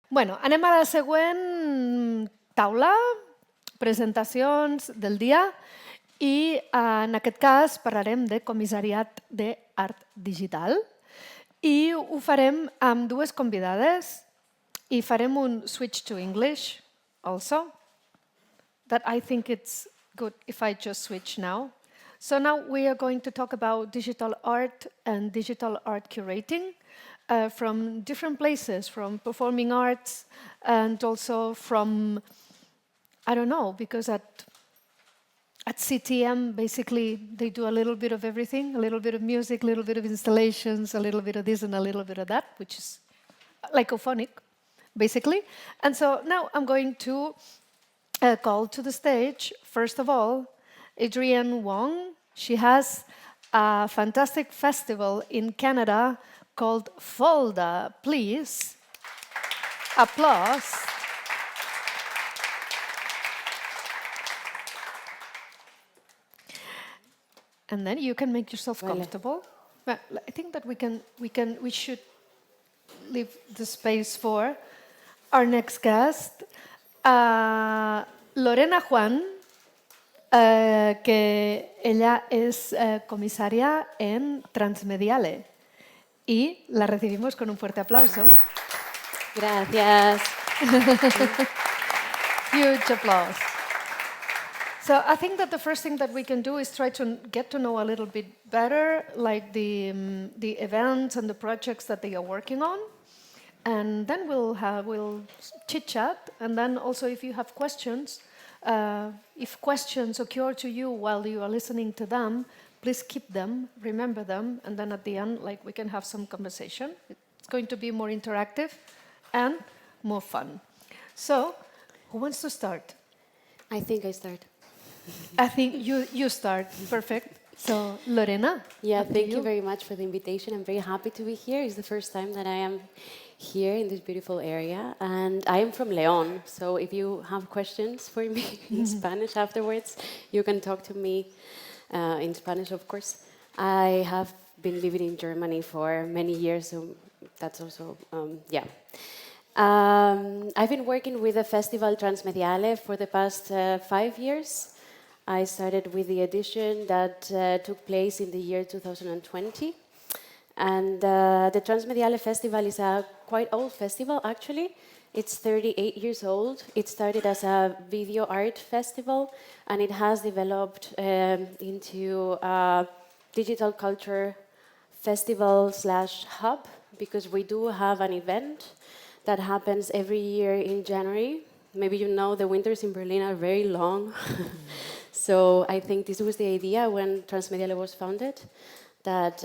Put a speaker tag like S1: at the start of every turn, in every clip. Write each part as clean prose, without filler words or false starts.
S1: Bueno, anem a la següent taula, presentacions del dia, i en aquest cas parlarem de comissariat d'art digital i ho farem amb dues convidades i farem un switch to English also, that I think it's good if I just switch now. So now we are going to talk about digital art and digital art curating from different places, from performing arts and also from, I don't know, because at CTM, basically, they do a little bit of everything, a little bit of music, a little bit of installations, a little bit of this and a little bit of that, which is like Eufònic, basically. And so now I'm going to call to the stage, first of all, Adrienne Wong. She has a fantastic festival in Canada called Folda. Please, applause. And then you can make yourself comfortable. Well, I think that we should leave the space for our next guest, Lorena Juan, que ella es comisaria en Transmediale. Y la recibimos con un fuerte aplauso.
S2: Gracias.
S1: Huge applause. So I think that the first thing that we can do is try to get to know a little bit better, like the events and the projects that they are working on, and then we'll chit chat. And then also, if you have questions, if questions occur to you while you are listening to them, please keep them, remember them, and then at the end, like we can have some conversation. It's going to be more interactive and more fun. So, who wants to start?
S2: I think I start.
S1: I think you start. Perfect. So, Lorena.
S2: Yeah, thank you very much for the invitation. I'm very happy to be here. It's the first time that I am here in this beautiful area. And I am from León, so if you have questions for me in Spanish afterwards, you can talk to me in Spanish, of course. I have been living in Germany for many years, so that's also, yeah. I've been working with the festival Transmediale for the past 5 years. I started with the edition that took place in the year 2020. And the Transmediale Festival is a quite old festival, actually. It's 38 years old. It started as a video art festival, and it has developed into a digital culture festival/hub, because we do have an event that happens every year in January. Maybe you know the winters in Berlin are very long. So I think this was the idea when Transmediale was founded, that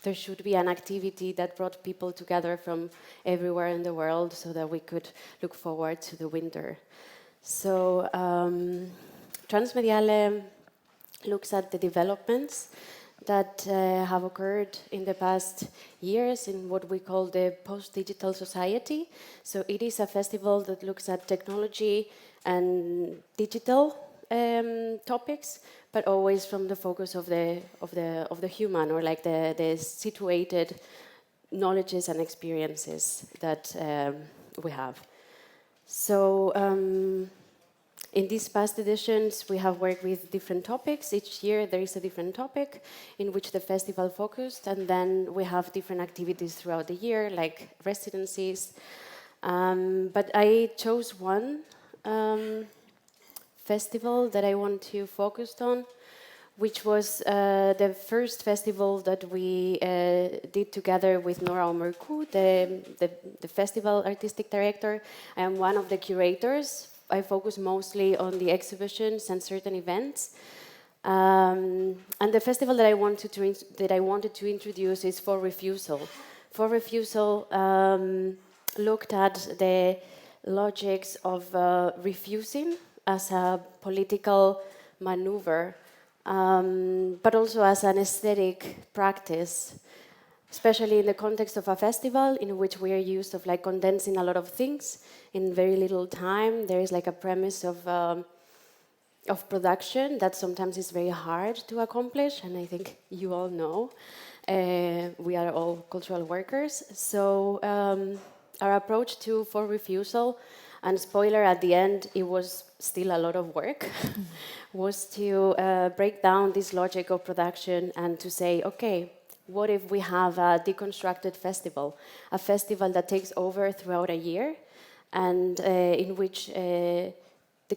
S2: there should be an activity that brought people together from everywhere in the world so that we could look forward to the winter. So Transmediale looks at the developments that have occurred in the past years in what we call the post-digital society. So it is a festival that looks at technology and digital topics, but always from the focus of the human, or like the situated knowledges and experiences that we have. So in these past editions, we have worked with different topics. Each year there is a different topic in which the festival focused, and then we have different activities throughout the year, like residencies. But I chose one festival that I want to focus on, which was the first festival that we did together with Nora Omerku, the festival artistic director. I am one of the curators. I focus mostly on the exhibitions and certain events. And the festival that I wanted to introduce is For Refusal. For Refusal looked at the logics of refusing as a political maneuver, but also as an aesthetic practice, especially in the context of a festival in which we are used of like condensing a lot of things in very little time. There is like a premise of production that sometimes is very hard to accomplish, and I think you all know we are all cultural workers. So our approach to For Refusal, and spoiler at the end, it was still a lot of work, was to break down this logic of production and to say, okay, what if we have a deconstructed festival, a festival that takes over throughout a year, and in which the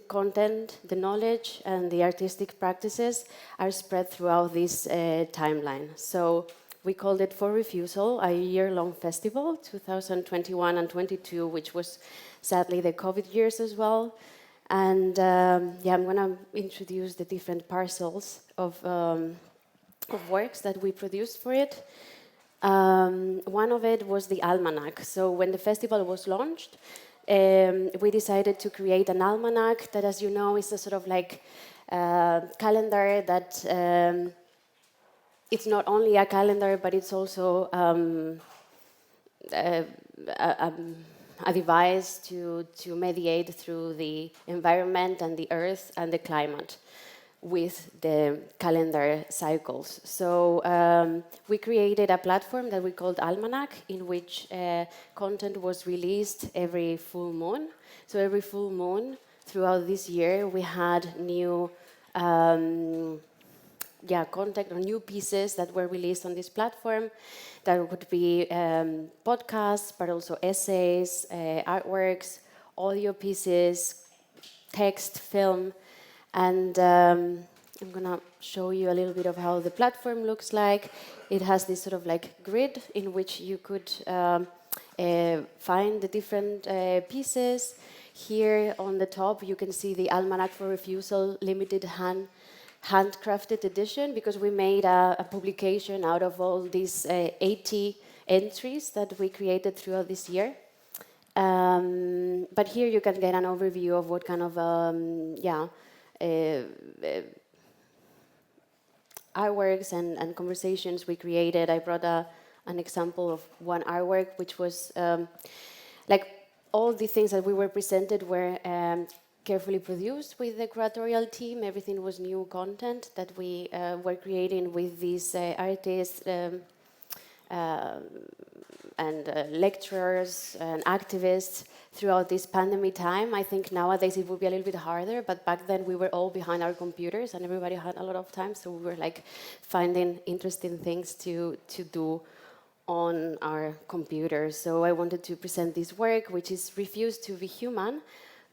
S2: content, the knowledge, and the artistic practices are spread throughout this timeline. So we called it For Refusal, a year-long festival, 2021 and 22, which was sadly the COVID years as well. And yeah, I'm going to introduce the different parcels of works that we produced for it. One of it was the almanac. So when the festival was launched, we decided to create an almanac that, as you know, is a sort of like calendar that it's not only a calendar, but it's also a device to mediate through the environment and the earth and the climate with the calendar cycles. So we created a platform that we called Almanac, in which content was released every full moon. So every full moon throughout this year, we had new content or new pieces that were released on this platform. That would be podcasts, but also essays, artworks, audio pieces, text, film. And I'm going to show you a little bit of how the platform looks like. It has this sort of like grid in which you could find the different pieces. Here on the top, you can see the Almanac for Refusal limited handcrafted edition, because we made a publication out of all these 80 entries that we created throughout this year. But here you can get an overview of what kind of artworks and conversations we created. I brought an example of one artwork, which was like all the things that we were presented were carefully produced with the curatorial team. Everything was new content that we were creating with these artists and lecturers and activists throughout this pandemic time. I think nowadays it would be a little bit harder, but back then we were all behind our computers and everybody had a lot of time, so we were like finding interesting things to do on our computers. So I wanted to present this work, which is Refuse to be Human,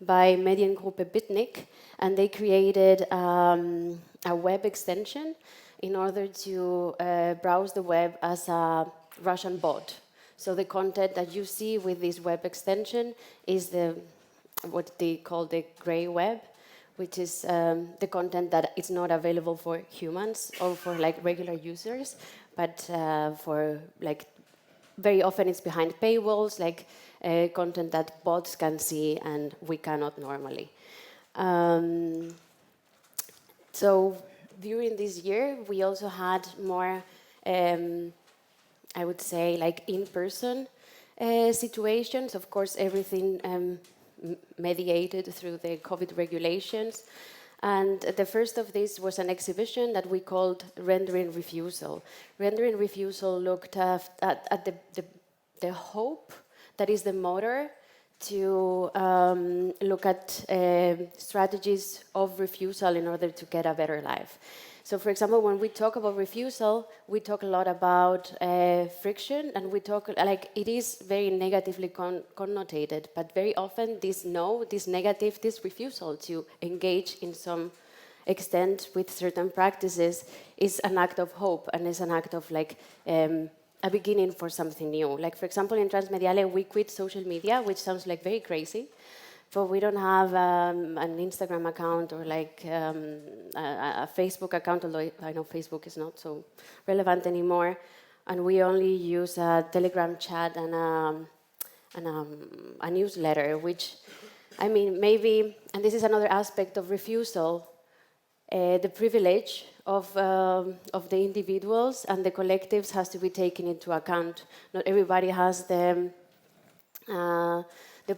S2: by Mediengruppe Bitnik, and they created a web extension in order to browse the web as a Russian bot. So the content that you see with this web extension is what they call the gray web, which is the content that is not available for humans or for like regular users, but for like very often it's behind paywalls, like content that bots can see and we cannot normally. So during this year, we also had more, I would say, like in-person situations. Of course, everything mediated through the COVID regulations. And the first of these was an exhibition that we called Rendering Refusal. Rendering Refusal looked at the hope that is the motor to look at strategies of refusal in order to get a better life. So, for example, when we talk about refusal, we talk a lot about friction, and we talk, like, it is very negatively connotated, but very often this negative, this refusal to engage in some extent with certain practices is an act of hope, and is an act of, like, a beginning for something new. Like, for example, in Transmediale, we quit social media, which sounds like very crazy, but we don't have an Instagram account or like a Facebook account, although I know Facebook is not so relevant anymore. And we only use a Telegram chat and a newsletter, which, I mean, maybe, and this is another aspect of refusal, the privilege of the individuals and the collectives has to be taken into account. Not everybody has the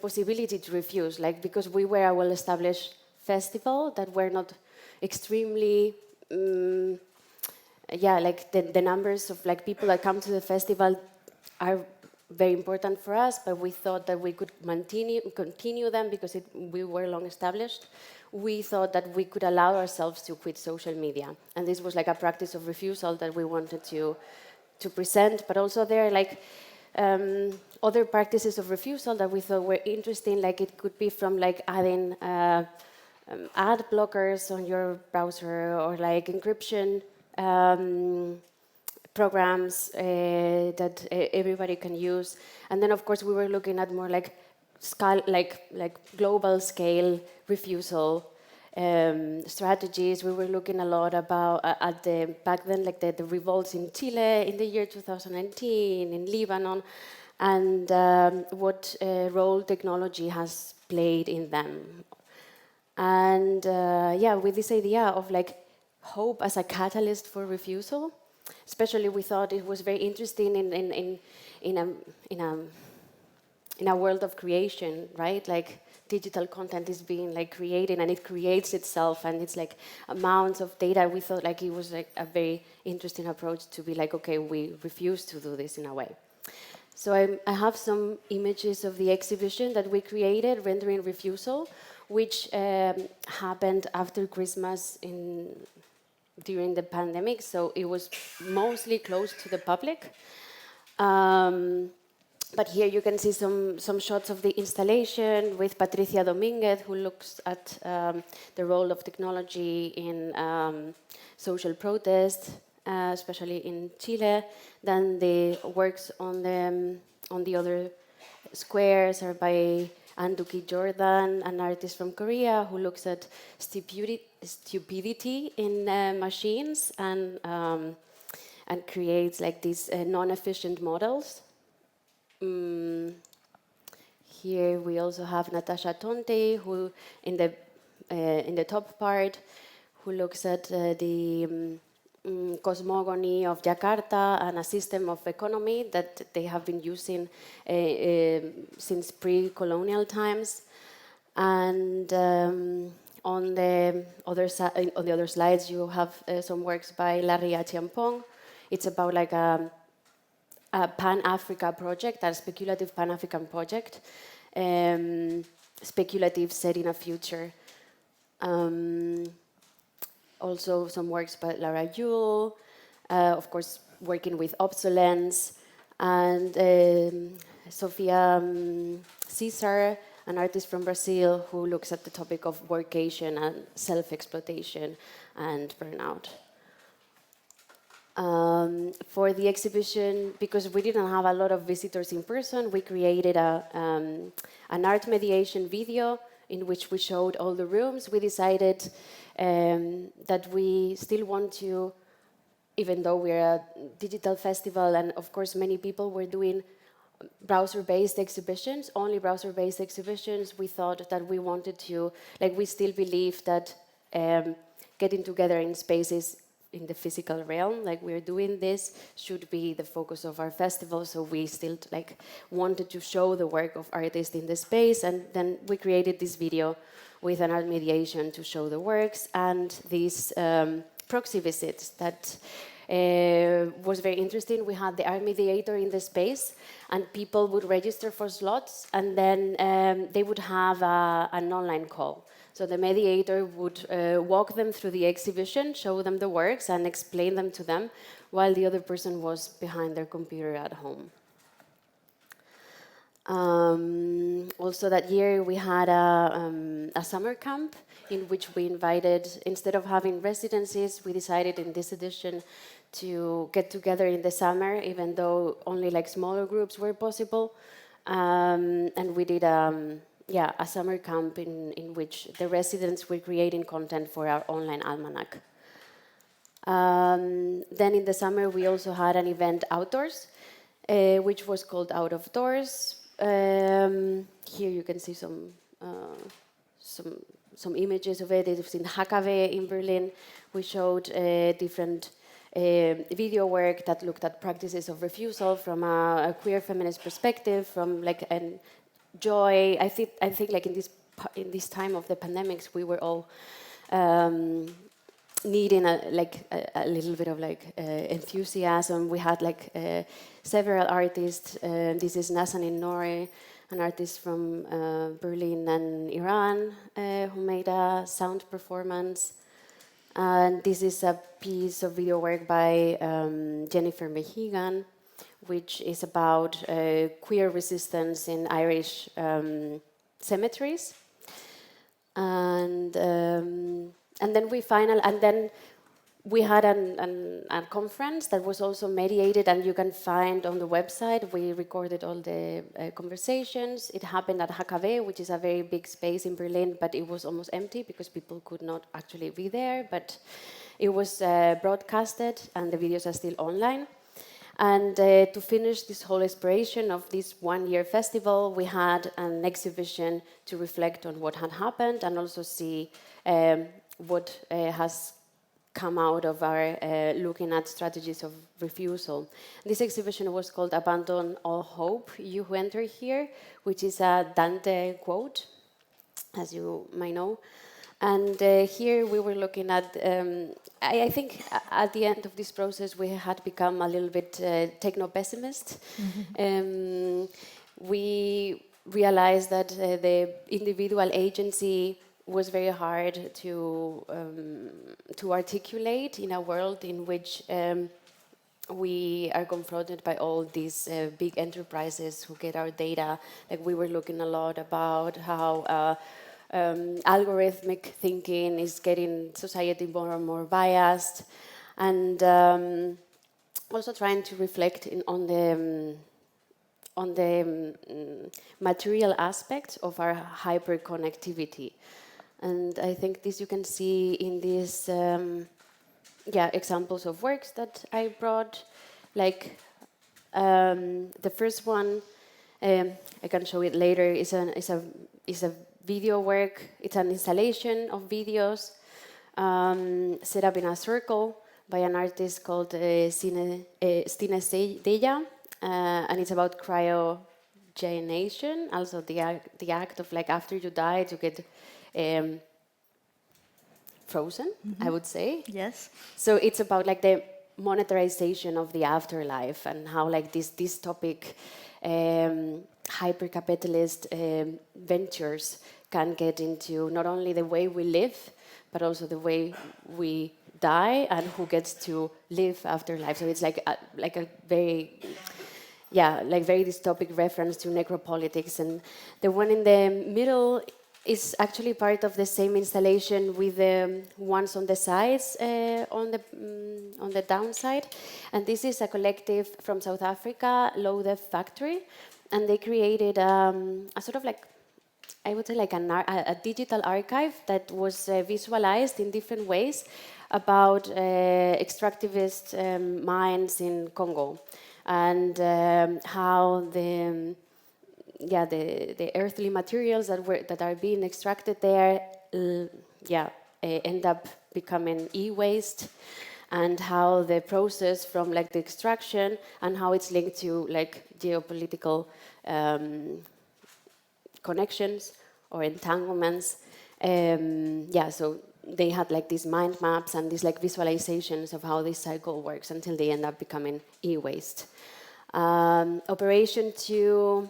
S2: possibility to refuse, like, because we were a well-established festival that were not extremely, like the numbers of like people that come to the festival are very important for us, but we thought that we could continue them because we were long established. We thought that we could allow ourselves to quit social media. And this was like a practice of refusal that we wanted to present, but also there are like other practices of refusal that we thought were interesting, like it could be from like adding ad blockers on your browser or like encryption programs that everybody can use. And then of course we were looking at more like global scale refusal strategies. We were looking a lot about back then like the revolts in Chile in the year 2019, in Lebanon, and what role technology has played in them. And yeah, with this idea of like hope as a catalyst for refusal, especially we thought it was very interesting in a world of creation, right? Like digital content is being like created and it creates itself and it's like amounts of data. We thought like it was like a very interesting approach to be like, okay, we refuse to do this in a way. So I have some images of the exhibition that we created, Rendering Refusal, which happened after Christmas during the pandemic, so it was mostly closed to the public. But here you can see some shots of the installation with Patricia Dominguez, who looks at the role of technology in social protest, especially in Chile. Then the works on the other squares are by Anduki Jordan, an artist from Korea, who looks at stupidity in machines and creates like these non-efficient models. Here we also have Natasha Tonte, who in the top part, who looks at the cosmogony of Jakarta and a system of economy that they have been using since pre-colonial times. And on the other slides, you have some works by Larry Achiampong. It's about like a Pan-Africa project, a speculative Pan-African project, speculative set in a future. Also some works by Lara Yule, of course working with obsolescence, and Sofia Cesar, an artist from Brazil who looks at the topic of workation and self-exploitation and burnout. For the exhibition, because we didn't have a lot of visitors in person, we created an art mediation video in which we showed all the rooms. We decided that we still want to, even though we're a digital festival, and of course many people were doing browser-based exhibitions, only browser-based exhibitions, we thought that we wanted to, like we still believe that getting together in spaces in the physical realm, like we're doing this, should be the focus of our festival. So we still like wanted to show the work of artists in the space, and then we created this video with an art mediation to show the works and these proxy visits that was very interesting. We had the art mediator in the space, and people would register for slots, and then they would have an online call. So the mediator would walk them through the exhibition, show them the works, and explain them to them, while the other person was behind their computer at home. Also that year we had a summer camp in which we invited, instead of having residencies, we decided in this edition to get together in the summer, even though only like smaller groups were possible. And we did a summer camp in which the residents were creating content for our online almanac. Then in the summer we also had an event outdoors, which was called Out of Doors. Here you can see some images of it. It was in Hackaway in Berlin. We showed different video work that looked at practices of refusal from a queer feminist perspective, from like joy. I think like in this time of the pandemics, we were all needing a little bit of enthusiasm. We had several artists. This is Nassan in Norway, an artist from Berlin and Iran, who made a sound performance. And this is a piece of video work by Jennifer Mehigan, which is about queer resistance in Irish cemeteries. And then we had a conference that was also mediated, and you can find on the website. We recorded all the conversations. It happened at HKW, which is a very big space in Berlin, but it was almost empty because people could not actually be there. But it was broadcasted, and the videos are still online. And to finish this whole exploration of this one-year festival, we had an exhibition to reflect on what had happened and also see what has come out of our looking at strategies of refusal. This exhibition was called Abandon All Hope, You Who Enter Here, which is a Dante quote, as you might know. And here we were looking at, I think at the end of this process we had become a little bit techno-pessimist. We realized that the individual agency was very hard to articulate in a world in which we are confronted by all these big enterprises who get our data. Like we were looking a lot about how algorithmic thinking is getting society more and more biased, and also trying to reflect on the material aspects of our hyperconnectivity. And I think this you can see in these examples of works that I brought. Like the first one, I can show it later, is a video work. It's an installation of videos set up in a circle by an artist called Stine Deja, and it's about cryogenation, also the act of after you die to get frozen, I would say.
S3: Yes.
S2: So it's about the monetarization of the afterlife and how this topic, hyper-capitalist ventures can get into not only the way we live, but also the way we die and who gets to live after life. So it's a very very dystopic reference to necropolitics. And the one in the middle is actually part of the same installation with the ones on the sides, on the downside. And this is a collective from South Africa, Low Def Factory, and they created a sort of I would say a digital archive that was visualized in different ways about extractivist mines in Congo, and how the earthly materials that are being extracted there end up becoming e-waste, and how the process from the extraction and how it's linked to geopolitical connections or entanglements. So they had these mind maps and these visualizations of how this cycle works until they end up becoming e-waste. Operation to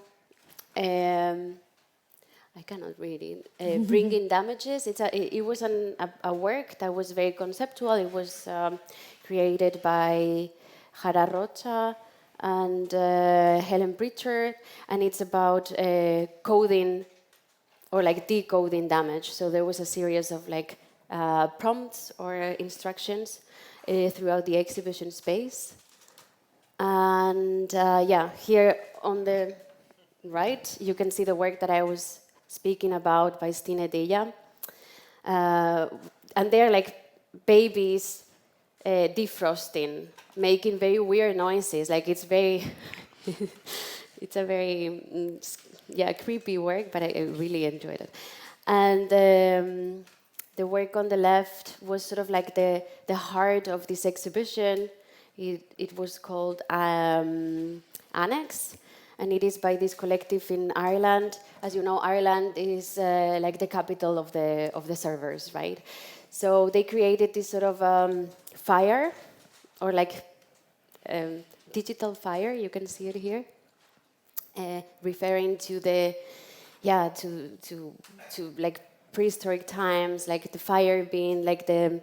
S2: I cannot read it. Bringing damages. It was a work that was very conceptual. It was created by Jara Rocha and Helen Pritchard, and it's about coding or decoding damage. So there was a series of prompts or instructions throughout the exhibition space. And here on the right, you can see the work that I was speaking about by Stine Deja. And they're babies defrosting, making very weird noises. It's very, it's a very, creepy work, but I really enjoyed it. And the work on the left was sort of the heart of this exhibition. It was called Annex, and it is by this collective in Ireland. As you know, Ireland is the capital of the servers, right? So they created this sort of fire, or like digital fire. You can see it here, referring to the to like prehistoric times, like the fire being like the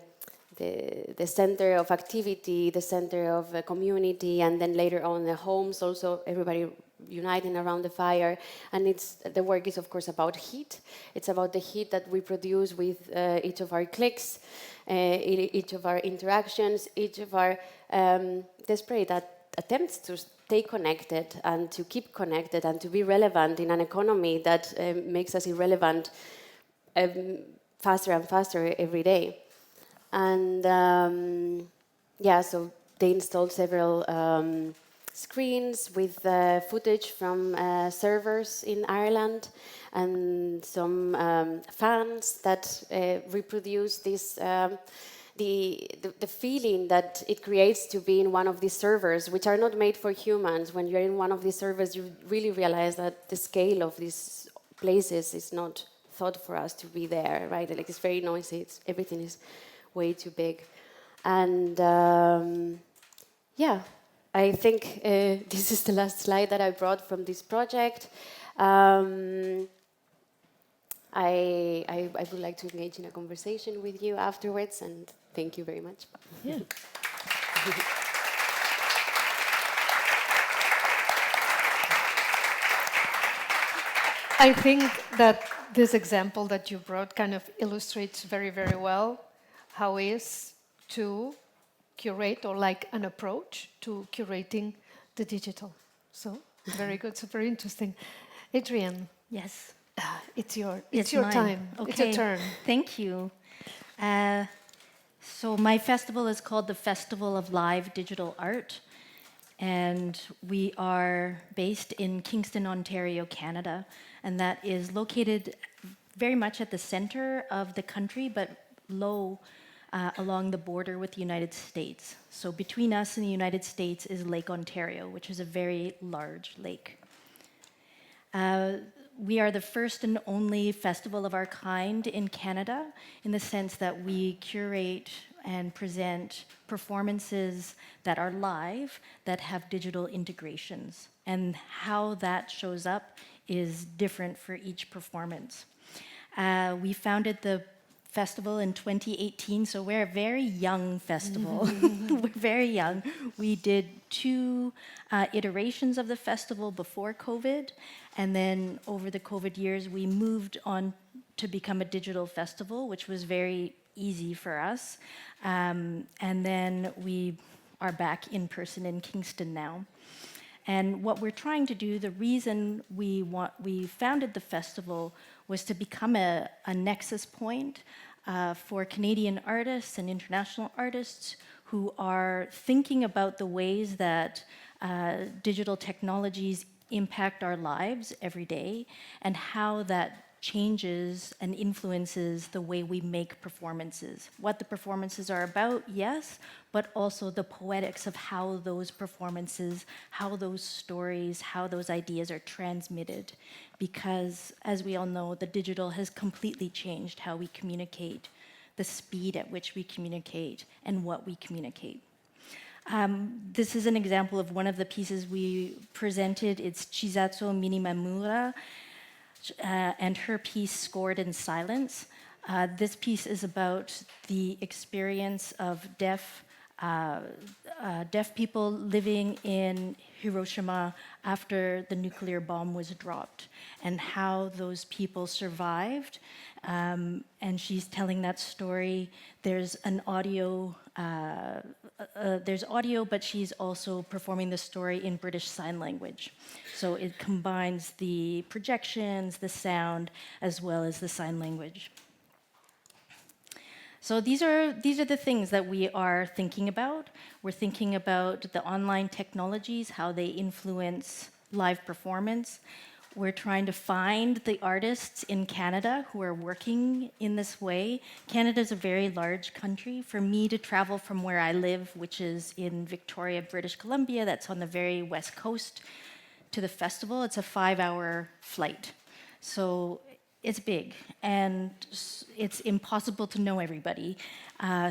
S2: center of activity, the center of a community, and then later on the homes also, everybody uniting around the fire. And the work is of course about heat. It's about the heat that we produce with each of our clicks, each of our interactions, each of our desperate attempts to stay connected and to keep connected and to be relevant in an economy that makes us irrelevant faster and faster every day. And so they installed several screens with footage from servers in Ireland and some fans that reproduce this the feeling that it creates to be in one of these servers, which are not made for humans. When you're in one of these servers, you really realize that the scale of these places is not thought for us to be there, right? Like, it's very noisy. Everything is way too big. And I think this is the last slide that I brought from this project. I would like to engage in a conversation with you afterwards, and thank you very much.
S3: Yeah.
S1: I think that this example that you brought kind of illustrates very, very well how it is to curate, or like an approach to curating the digital. So, very good, super interesting. Adrienne.
S3: Yes.
S1: It's your
S3: Mine.
S1: time.
S3: Okay.
S1: It's your turn.
S3: Thank you. So my festival is called the Festival of Live Digital Art, and we are based in Kingston, Ontario, Canada, and that is located very much at the center of the country, but low along the border with the United States. So between us and the United States is Lake Ontario, which is a very large lake. We are the first and only festival of our kind in Canada, in the sense that we curate and present performances that are live, that have digital integrations. And how that shows up is different for each performance. We founded the festival in 2018, so we're a very young festival. We're very young. We did 2 iterations of the festival before COVID, and then over the COVID years, we moved on to become a digital festival, which was very easy for us. And then we are back in person in Kingston now. And what we're trying to do, the reason we founded the festival was to become a nexus point for Canadian artists and international artists who are thinking about the ways that digital technologies impact our lives every day, and how that changes and influences the way we make performances. What the performances are about, yes, but also the poetics of how those performances, how those stories, how those ideas are transmitted. Because, as we all know, the digital has completely changed how we communicate, the speed at which we communicate, and what we communicate. This is an example of one of the pieces we presented. It's Chisato Minimamura, and her piece, Scored in Silence. This piece is about the experience of deaf people living in Hiroshima after the nuclear bomb was dropped, and how those people survived. And she's telling that story. There's an audio, but she's also performing the story in British Sign Language. So it combines the projections, the sound, as well as the sign language. So these are the things that we are thinking about. We're thinking about the online technologies, how they influence live performance. We're trying to find the artists in Canada who are working in this way. Canada is a very large country. For me to travel from where I live, which is in Victoria, British Columbia, that's on the very west coast, to the festival, it's a 5-hour flight. So it's big, and it's impossible to know everybody.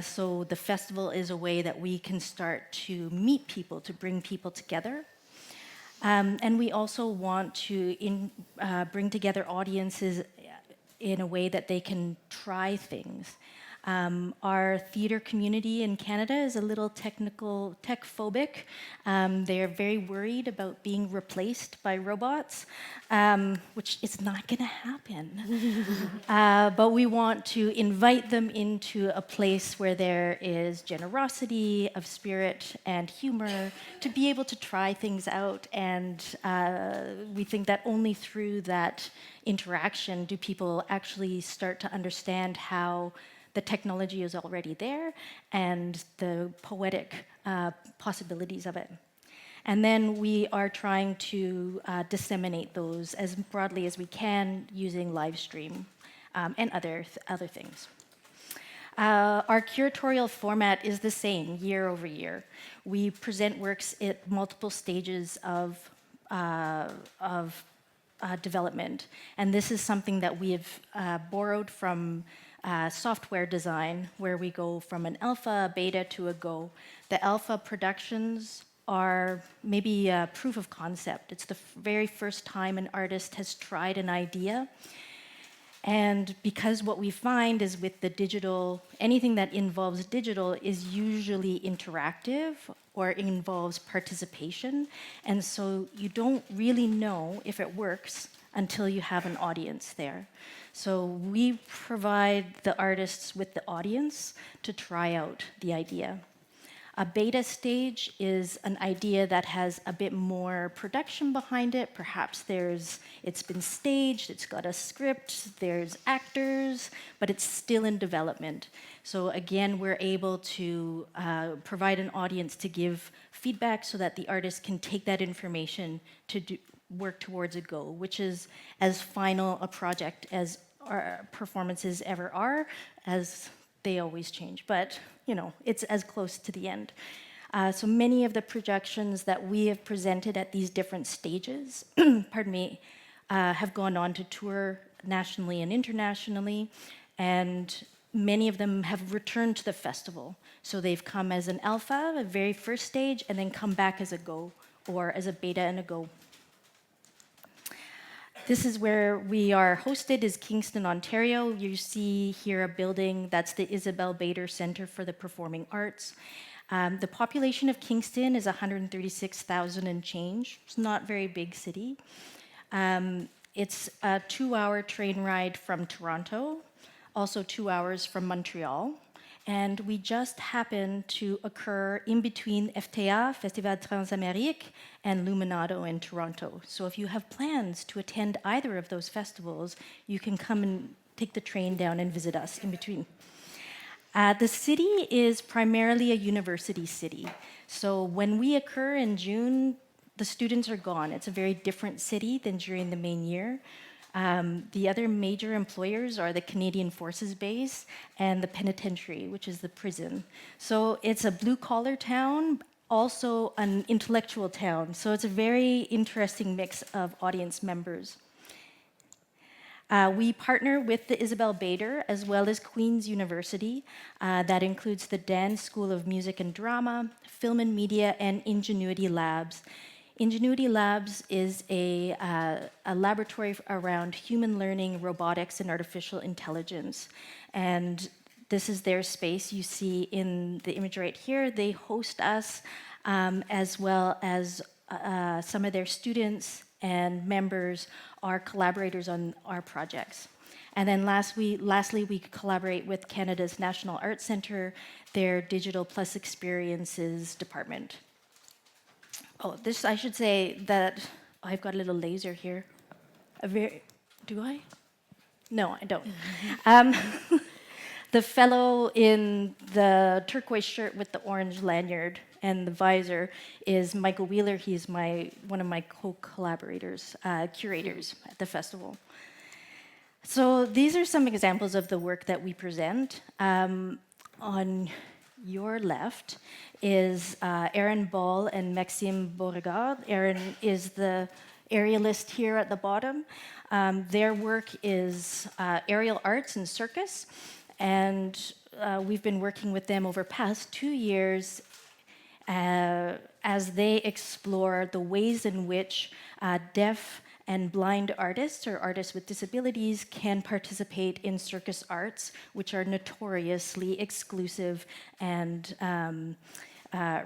S3: So the festival is a way that we can start to meet people, to bring people together. And we also want to bring together audiences in a way that they can try things. Our theatre community in Canada is a little tech-phobic. They are very worried about being replaced by robots, which is not going to happen. But we want to invite them into a place where there is generosity of spirit and humor to be able to try things out. And we think that only through that interaction do people actually start to understand how the technology is already there and the poetic possibilities of it. And then we are trying to disseminate those as broadly as we can using live stream and other things. Our curatorial format is the same year over year. We present works at multiple stages of development. And this is something that we have borrowed from software design, where we go from an alpha, a beta, to a go. The alpha productions are maybe a proof of concept. It's the very first time an artist has tried an idea. And because what we find is with the digital, anything that involves digital is usually interactive or involves participation. And so you don't really know if it works until you have an audience there. So we provide the artists with the audience to try out the idea. A beta stage is an idea that has a bit more production behind it. Perhaps it's been staged, it's got a script, there's actors, but it's still in development. So again, we're able to provide an audience to give feedback so that the artist can take that information to work towards a go, which is as final a project as our performances ever are, as they always change. But, it's as close to the end. So many of the projections that we have presented at these different stages, pardon me, have gone on to tour nationally and internationally, and many of them have returned to the festival. So they've come as an alpha, a very first stage, and then come back as a go, or as a beta and a go. This is where we are hosted, is Kingston, Ontario. You see here a building, that's the Isabel Bader Centre for the Performing Arts. The population of Kingston is 136,000 and change. It's not a very big city. It's a 2-hour train ride from Toronto, also 2 hours from Montreal. And we just happen to occur in between FTA, Festival Transamérique, and Luminado in Toronto. So if you have plans to attend either of those festivals, you can come and take the train down and visit us in between. The city is primarily a university city. So when we occur in June, the students are gone. It's a very different city than during the main year. The other major employers are the Canadian Forces Base and the penitentiary, which is the prison. So it's a blue-collar town, also an intellectual town. So it's a very interesting mix of audience members. We partner with the Isabel Bader as well as Queen's University. That includes the Dan School of Music and Drama, Film and Media, and Ingenuity Labs. Ingenuity Labs is a laboratory around human learning, robotics, and artificial intelligence. And this is their space. You see in the image right here, they host us as well as some of their students and members are collaborators on our projects. And then lastly, we collaborate with Canada's National Arts Centre, their Digital Plus Experiences department. Oh, this, I should say that I've got a little laser here. Do I? No, I don't. The fellow in the turquoise shirt with the orange lanyard and the visor is Michael Wheeler. He's one of my co-collaborators, curators at the festival. So these are some examples of the work that we present. On your left is Aaron Ball and Maxime Beauregard. Aaron is the aerialist here at the bottom. Their work is aerial arts and circus, and we've been working with them over past 2 years as they explore the ways in which deaf and blind artists or artists with disabilities can participate in circus arts, which are notoriously exclusive and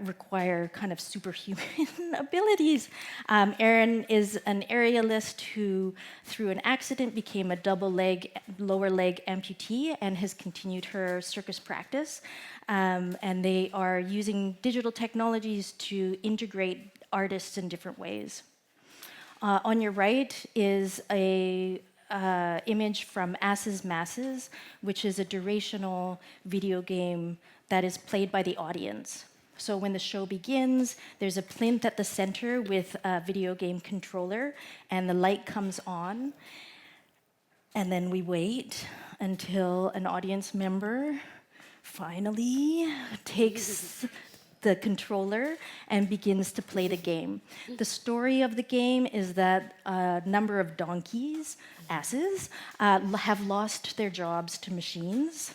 S3: require kind of superhuman abilities. Erin is an aerialist who, through an accident, became a lower leg amputee and has continued her circus practice. And they are using digital technologies to integrate artists in different ways. On your right is a image from Asses Masses, which is a durational video game that is played by the audience. So when the show begins, there's a plinth at the center with a video game controller, and the light comes on. And then we wait until an audience member finally takes the controller and begins to play the game. The story of the game is that a number of donkeys, asses, have lost their jobs to machines.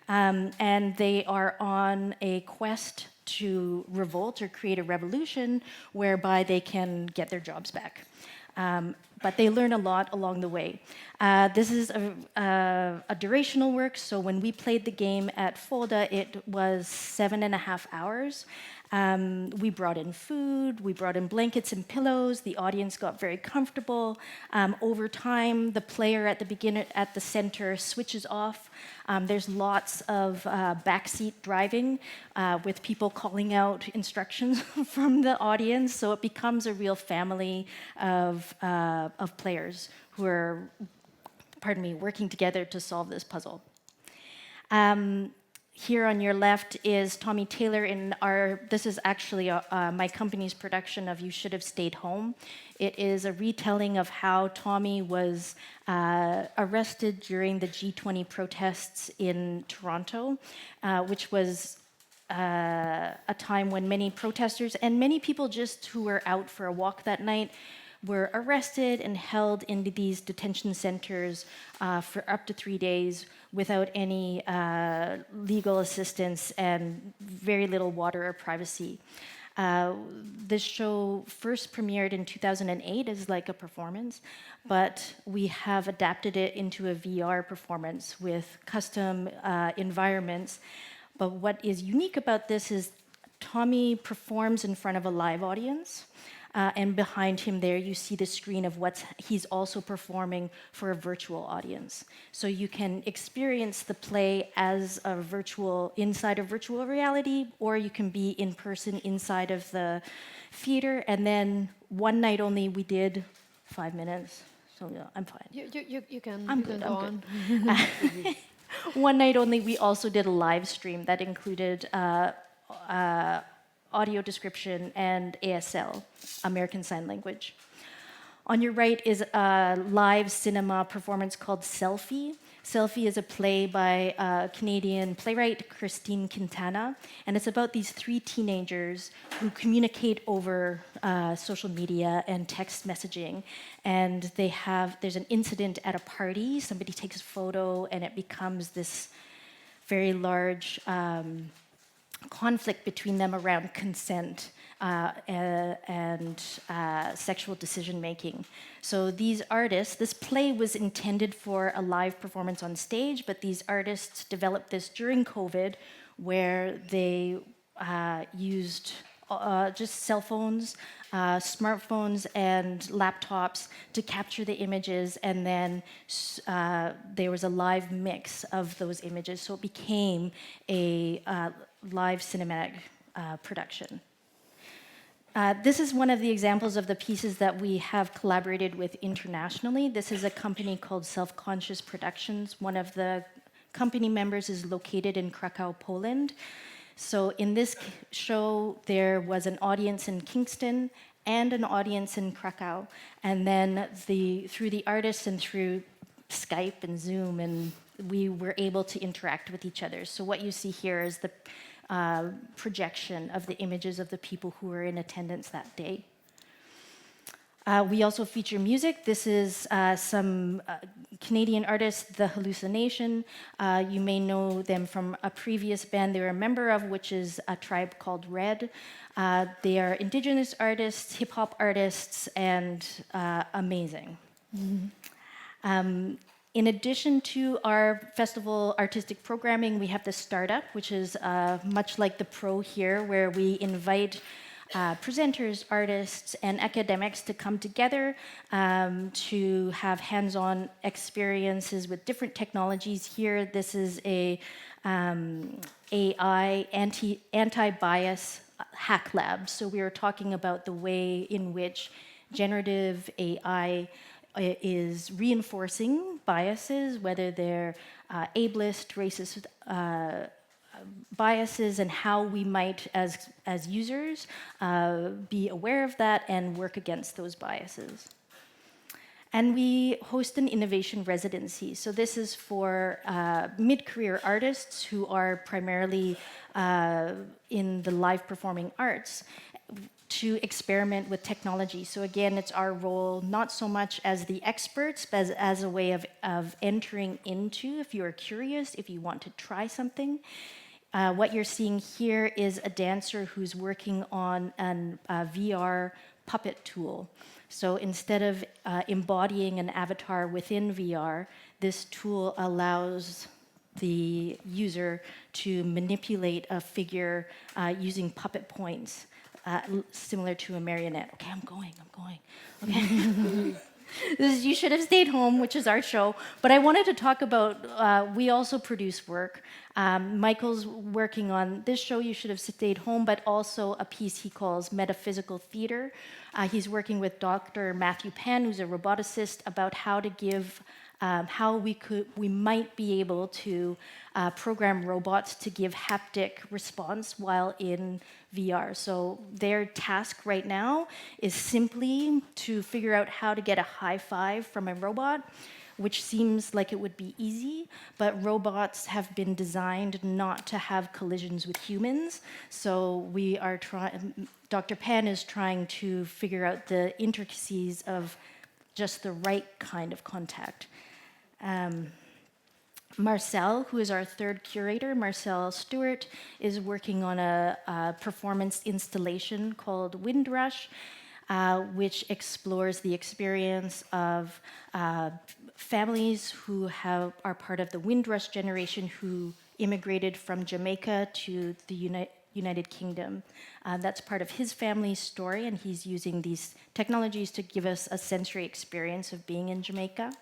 S3: And they are on a quest to revolt or create a revolution whereby they can get their jobs back. But they learn a lot along the way. This is a durational work, so when we played the game at FOLDA, it was 7.5 hours. We brought in food, we brought in blankets and pillows, the audience got very comfortable. Over time, the player at the center switches off. There's lots of backseat driving with people calling out instructions from the audience, so it becomes a real family of players who are, working together to solve this puzzle. Here on your left is Tommy Taylor this is actually my company's production of You Should Have Stayed Home. It is a retelling of how Tommy was arrested during the G20 protests in Toronto, which was a time when many protesters and many people just who were out for a walk that night were arrested and held in these detention centers for up to 3 days without any legal assistance and very little water or privacy. This show first premiered in 2008 as like a performance, but we have adapted it into a VR performance with custom environments. But what is unique about this is Tommy performs in front of a live audience. And behind him there, you see the screen of what he's also performing for a virtual audience. So you can experience the play as inside of virtual reality, or you can be in person inside of the theater. And then one night only, we did 5 minutes. So yeah, I'm fine.
S1: You can.
S3: I'm good. I'm good. One night only, we also did a live stream that included audio description and ASL, American Sign Language. On your right is a live cinema performance called Selfie. Selfie is a play by Canadian playwright Christine Quintana, and it's about these 3 teenagers who communicate over social media and text messaging. And there's an incident at a party, somebody takes a photo, and it becomes this very large conflict between them around consent and sexual decision-making. So these artists, this play was intended for a live performance on stage, but these artists developed this during COVID, where they used just cell phones, smartphones, and laptops to capture the images, and then there was a live mix of those images, so it became a live cinematic production. This is one of the examples of the pieces that we have collaborated with internationally. This is a company called Self-Conscious Productions. One of the company members is located in Krakow, Poland. So in this show, there was an audience in Kingston and an audience in Krakow. And then through the artists and through Skype and Zoom, and we were able to interact with each other. So what you see here is the projection of the images of the people who were in attendance that day. We also feature music. This is some Canadian artists, The Hallucination. You may know them from a previous band they were a member of, which is a tribe called Red. They are Indigenous artists, hip-hop artists, and amazing. In addition to our festival artistic programming, we have the Startup, which is much like the Pro here, where we invite presenters, artists, and academics to come together to have hands-on experiences with different technologies. Here, this is a AI anti-bias hack lab. So we are talking about the way in which generative AI is reinforcing biases, whether they're ableist, racist biases, and how we might, as users, be aware of that and work against those biases. And we host an innovation residency. So this is for mid-career artists who are primarily in the live performing arts to experiment with technology. So again, it's our role not so much as the experts, but as a way of entering into, if you are curious, if you want to try something. What you're seeing here is a dancer who's working on a VR puppet tool. So instead of embodying an avatar within VR, this tool allows the user to manipulate a figure using puppet points, similar to a marionette. Okay, I'm going. Okay. You should have stayed home, which is our show. But I wanted to talk about, we also produce work. Michael's working on this show, You Should Have Stayed Home, but also a piece he calls Metaphysical Theater. He's working with Dr. Matthew Pan, who's a roboticist, about how to give, how we might be able to program robots to give haptic response while in VR. So their task right now is simply to figure out how to get a high five from a robot, which seems like it would be easy, but robots have been designed not to have collisions with humans. So we are trying, Dr. Pan is trying to figure out the intricacies of just the right kind of contact. Marcel, who is our third curator, Marcel Stewart, is working on a performance installation called Windrush, which explores the experience of families who are part of the Windrush generation who immigrated from Jamaica to the United Kingdom. That's part of his family's story, and he's using these technologies to give us a sensory experience of being in Jamaica.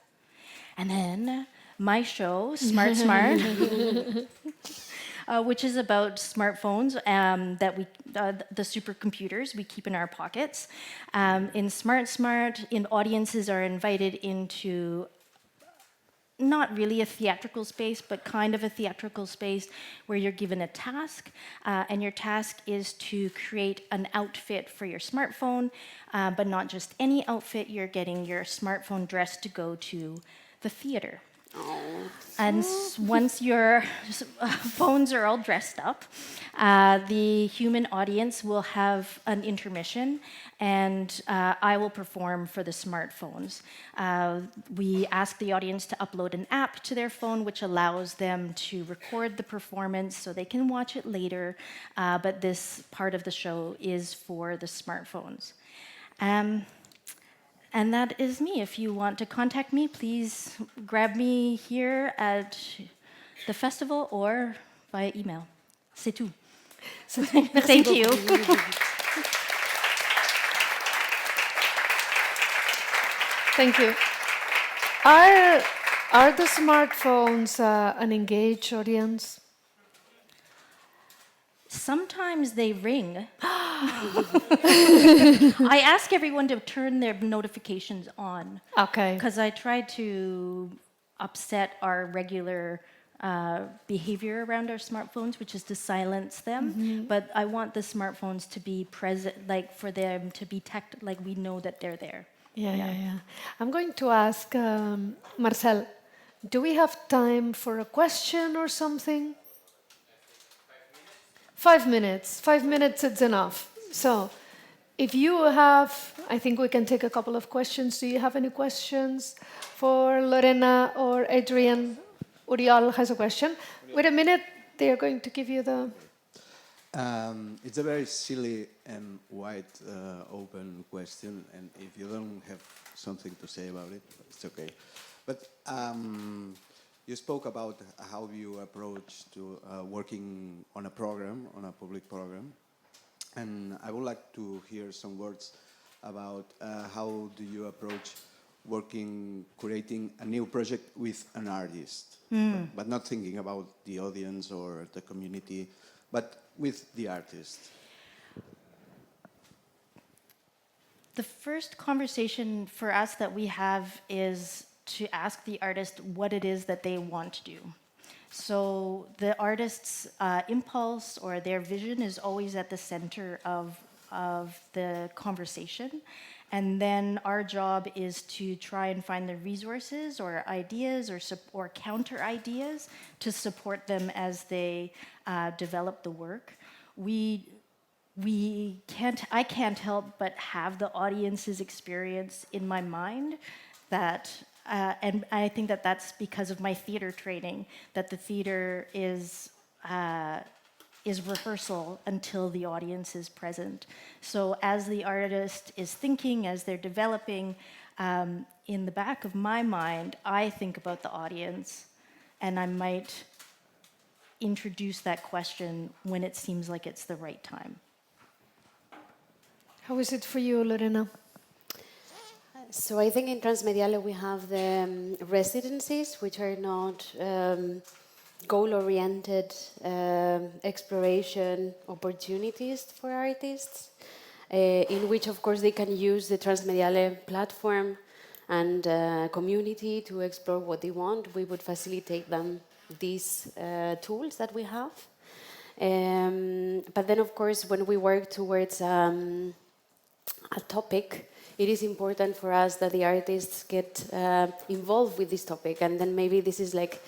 S3: And then my show, Smart, which is about smartphones that the supercomputers we keep in our pockets. In Smart, audiences are invited into not really a theatrical space, but kind of a theatrical space where you're given a task, and your task is to create an outfit for your smartphone, but not just any outfit. You're getting your smartphone dressed to go to the theater. And once your phones are all dressed up, the human audience will have an intermission, and I will perform for the smartphones. We ask the audience to upload an app to their phone, which allows them to record the performance so they can watch it later, but this part of the show is for the smartphones. And that is me. If you want to contact me, please grab me here at the festival or via email. C'est tout. Thank you.
S1: Thank you. Are the smartphones an engaged audience?
S3: Sometimes they ring. I ask everyone to turn their notifications on.
S1: Okay.
S3: Because I try to upset our regular behavior around our smartphones, which is to silence them. Mm-hmm. But I want the smartphones to be present, like for them to be like we know that they're there.
S1: Yeah. I'm going to ask Marcel, do we have time for a question or something? 5 minutes. 5 minutes is enough. So, If you have, I think we can take a couple of questions. Do you have any questions for Lorena or Adrienne? Uriol has a question. Wait a minute, they are going to give you the...
S4: It's a very silly and wide open question, and if you don't have something to say about it, it's okay. But you spoke about how you approach to working on a program, on a public program, and I would like to hear some words about how do you approach working, creating a new project with an artist, but not thinking about the audience or the community, but with the artist.
S3: The first conversation for us that we have is to ask the artist what it is that they want to do. So the artist's impulse or their vision is always at the center of the conversation. And then our job is to try and find the resources or ideas or counter ideas to support them as they develop the work. I can't help but have the audience's experience in my mind that, and I think that that's because of my theater training, that the theater is rehearsal until the audience is present. So as the artist is thinking, as they're developing, in the back of my mind, I think about the audience, and I might introduce that question when it seems like it's the right time.
S1: How is it for you, Lorena?
S2: So I think in Transmediale we have the residencies, which are not goal-oriented exploration opportunities for artists, in which, of course, they can use the Transmediale platform and community to explore what they want. We would facilitate them these tools that we have. But then, of course, when we work towards a topic, it is important for us that the artists get involved with this topic. And then maybe this is like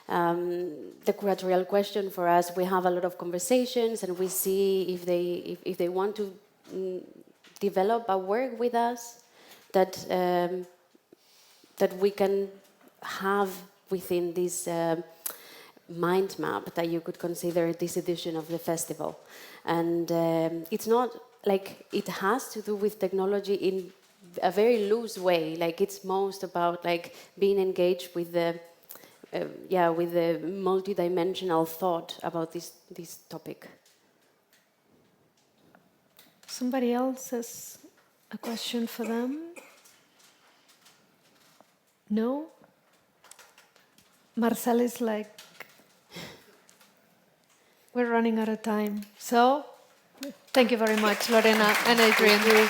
S2: the curatorial question for us. We have a lot of conversations and we see if they want to develop a work with us that we can have within this mind map that you could consider this edition of the festival. And it's not like it has to do with technology in a very loose way. Like it's most about like being engaged with the with the multidimensional thought about this topic.
S1: Somebody else has a question for them? No? Marcel is like, we're running out of time. So, thank you very much, Lorena and Adrienne.